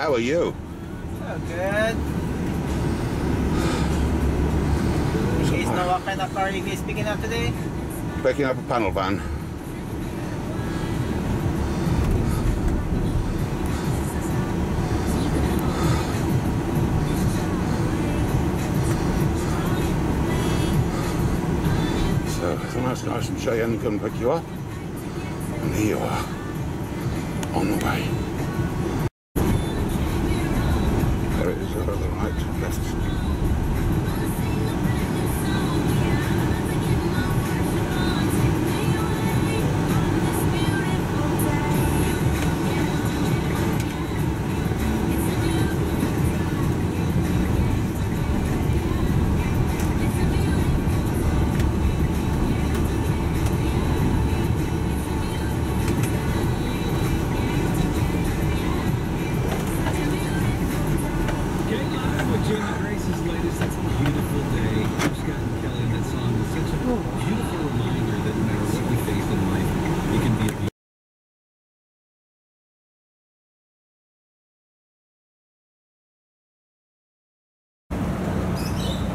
How are you? Oh, good. You guys know what kind of car you guys picking up today? Picking up a panel van. So, some nice guys from Cheyenne come pick you up. And here you are, on the way. There it is, over the right, left.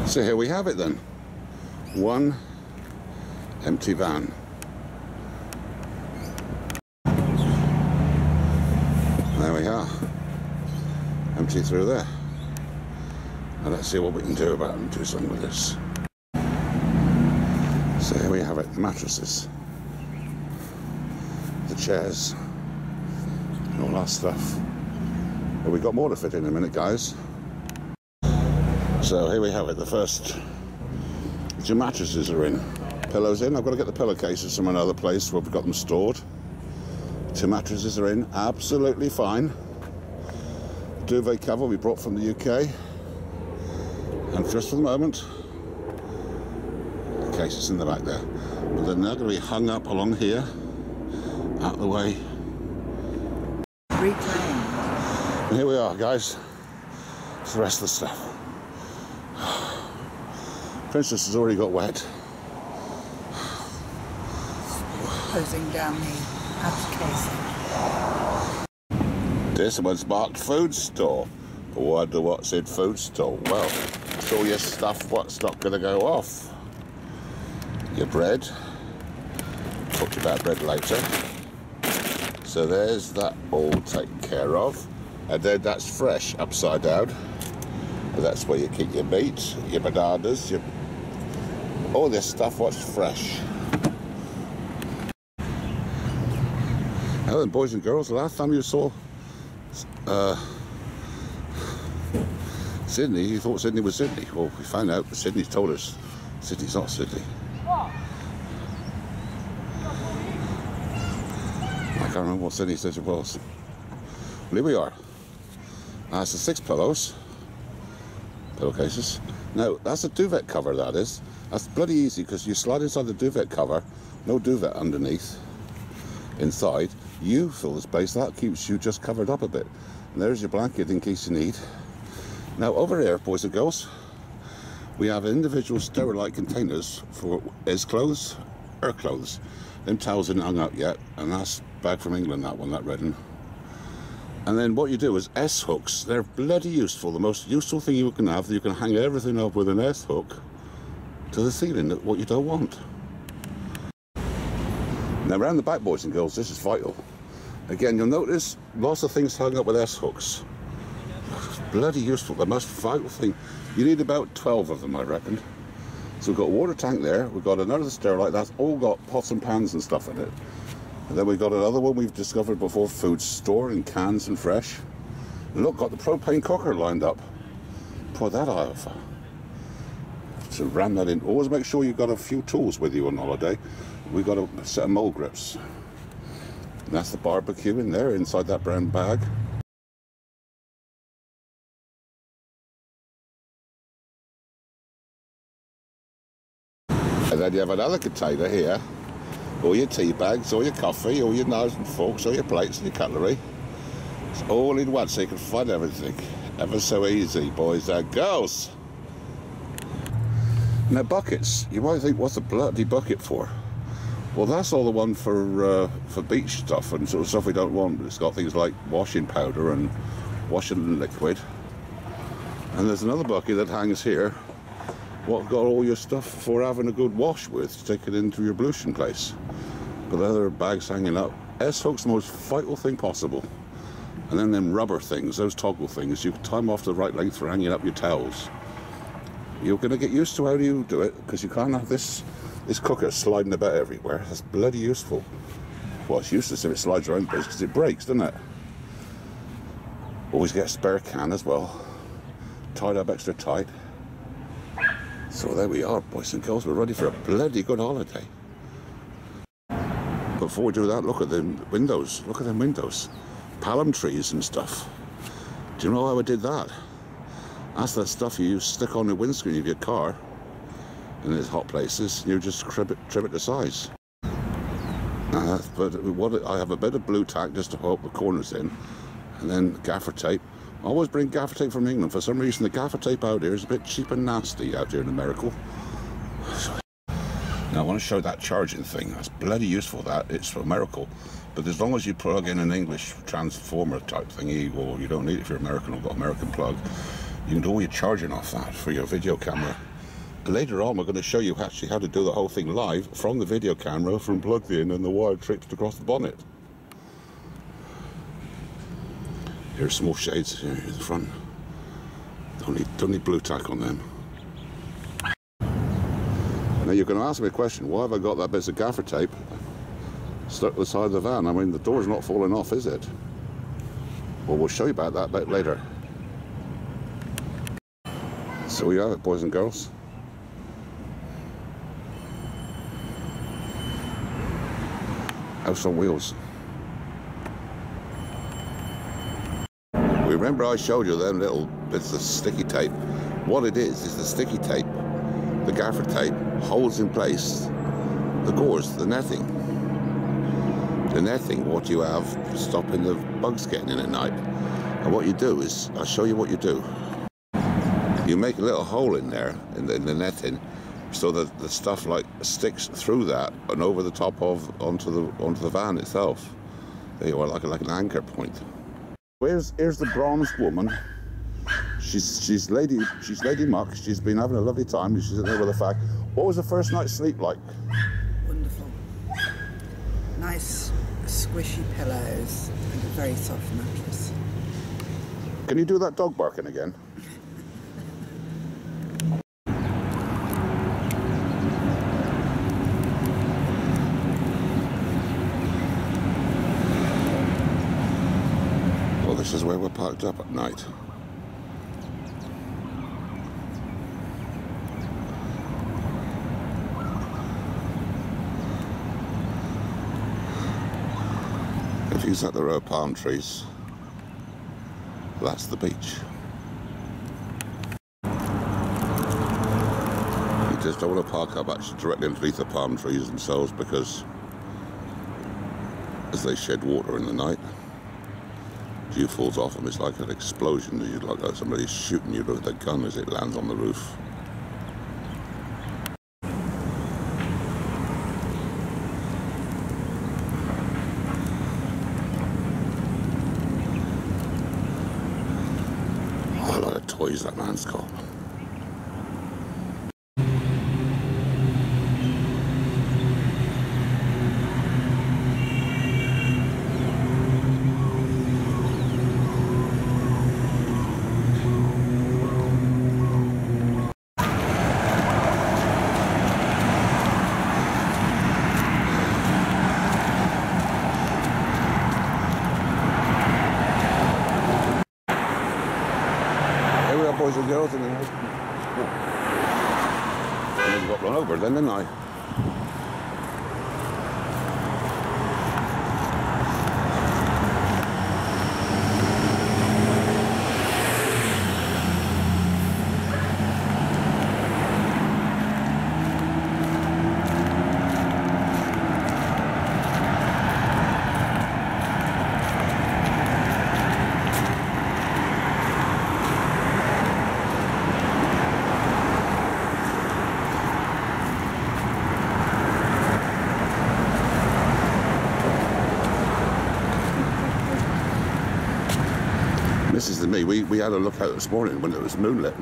So here we have it then, one empty van. There we are, empty through there. Now let's see what we can do about it and do something with this. So here we have it, the mattresses, the chairs, and all that stuff. But we've got more to fit in a minute, guys. So here we have it, the first two mattresses are in. Pillows in, I've got to get the pillowcases from another place where we've got them stored. Two mattresses are in, absolutely fine. Duvet cover we brought from the UK. And just for the moment, the case is in the back there. But then they're going to be hung up along here, out the way. Reclaimed. And here we are, guys. It's the rest of the stuff. Princess has already got wet. Closing down the application. This one's marked food store. I wonder what's in food store. Well, it's all your stuff what's not going to go off. Your bread. Talk about bread later. So there's that all taken care of. And then that's fresh, upside down. And that's where you keep your meat, your bananas, all this stuff what's fresh. Now then, boys and girls, the last time you saw Sydney, you thought Sydney was Sydney. Well, we found out that Sydney's told us Sydney's not Sydney. I can't remember what Sydney said it was. Well, here we are. That's the 6 pillowcases. Now, that's a duvet cover, that is. That's bloody easy because you slide inside the duvet cover, no duvet underneath, inside. You fill the space, that keeps you just covered up a bit. And there's your blanket in case you need. Now, over here, boys and girls, we have individual sterilite containers for his clothes, her clothes. Them towels aren't hung up yet, and that's back from England, that one, that red one. And then what you do is S-hooks. They're bloody useful. The most useful thing you can have, you can hang everything up with an S-hook to the ceiling, what you don't want. Now around the back, boys and girls, this is vital. Again, you'll notice lots of things hung up with S-hooks. Bloody useful, the most vital thing. You need about 12 of them, I reckon. So we've got a water tank there, we've got another sterilite, that's all got pots and pans and stuff in it. And then we've got another one we've discovered before, food store in cans and fresh. And look, got the propane cooker lined up. Pour that out. So ram that in. Always make sure you've got a few tools with you on holiday. We've got a set of mole grips. And that's the barbecue in there, inside that brown bag. And then you have another container here. All your tea bags, all your coffee, all your knives and forks, all your plates and your cutlery. It's all in one, so you can find everything. Ever so easy, boys and girls. Now buckets, you might think, what's a bloody bucket for? Well, that's all the one for beach stuff and sort of stuff we don't want. It's got things like washing powder and washing in liquid. And there's another bucket that hangs here, what got all your stuff for having a good wash with, to take it into your ablution place. But the other bags hanging up. S-hook's the most vital thing possible. And then them rubber things, those toggle things, you can tie them off the right length for hanging up your towels. You're going to get used to how you do it, because you can't have this cooker sliding about everywhere. That's bloody useful. Well, it's useless if it slides around because it breaks, doesn't it? Always get a spare can as well. Tied up extra tight. So there we are, boys and girls. We're ready for a bloody good holiday. Before we do that, look at the windows. Look at them windows. Palm trees and stuff. Do you know how I did that? That's the stuff you stick on the windscreen of your car in these hot places. You just trim it to size. But I have a bit of blue tack just to hold the corners in, and then gaffer tape. I always bring gaffer tape from England. For some reason, the gaffer tape out here is a bit cheap and nasty out here in America. Now, I want to show that charging thing. That's bloody useful, that. It's for America. But as long as you plug in an English transformer type thingy, or you don't need it if you're American or got American plug, you can do all your charging off that for your video camera. Later on, we're going to show you actually how to do the whole thing live from the video camera, from plugged in and the wire tricked across the bonnet. Here's small shades here in the front. Don't need blue tack on them. Now you're going to ask me a question, why have I got that bit of gaffer tape stuck to the side of the van? I mean, the door's not falling off, is it? Well, we'll show you about that bit later. So we have it, boys and girls. House on wheels. Remember I showed you them little bits of sticky tape? What it is the sticky tape, the gaffer tape, holds in place the gauze, the netting. The netting, what you have stopping the bugs getting in at night. And what you do is, I'll show you what you do. You make a little hole in there, in the netting, so that the stuff like sticks through that and over the top of, onto the van itself. There you are, like an anchor point. Here's the bronzed woman. She's Lady Muck. She's been having a lovely time. She's in there with a fag. What was the first night's sleep like? Wonderful. Nice squishy pillows and a very soft mattress. Can you do that dog barking again? Well, this is where we're parked up at night. If you set the row of palm trees, that's the beach. You just don't want to park up actually directly underneath the palm trees themselves, because as they shed water in the night, dew falls off them. It's like an explosion. It's like somebody's shooting you with a gun as it lands on the roof. Oh, a lot of toys that man's got. Boys and girls, and then I got run over then, didn't I? missus and me, we had a look out this morning when it was moonlit.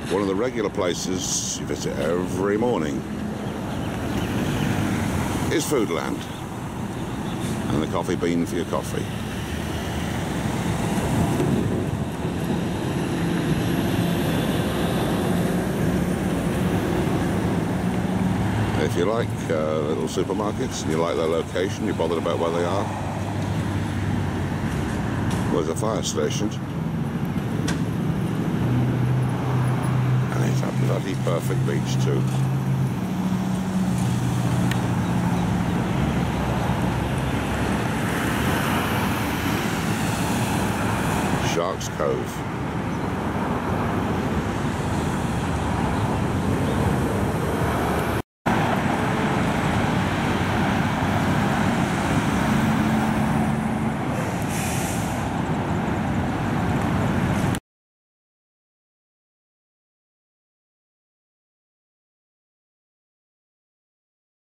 One of the regular places you visit every morning is Foodland and the coffee bean for your coffee. If you like little supermarkets and you like their location, you're bothered about where they are, well, there's a fire station. It's a bloody perfect beach too. Sharks Cove.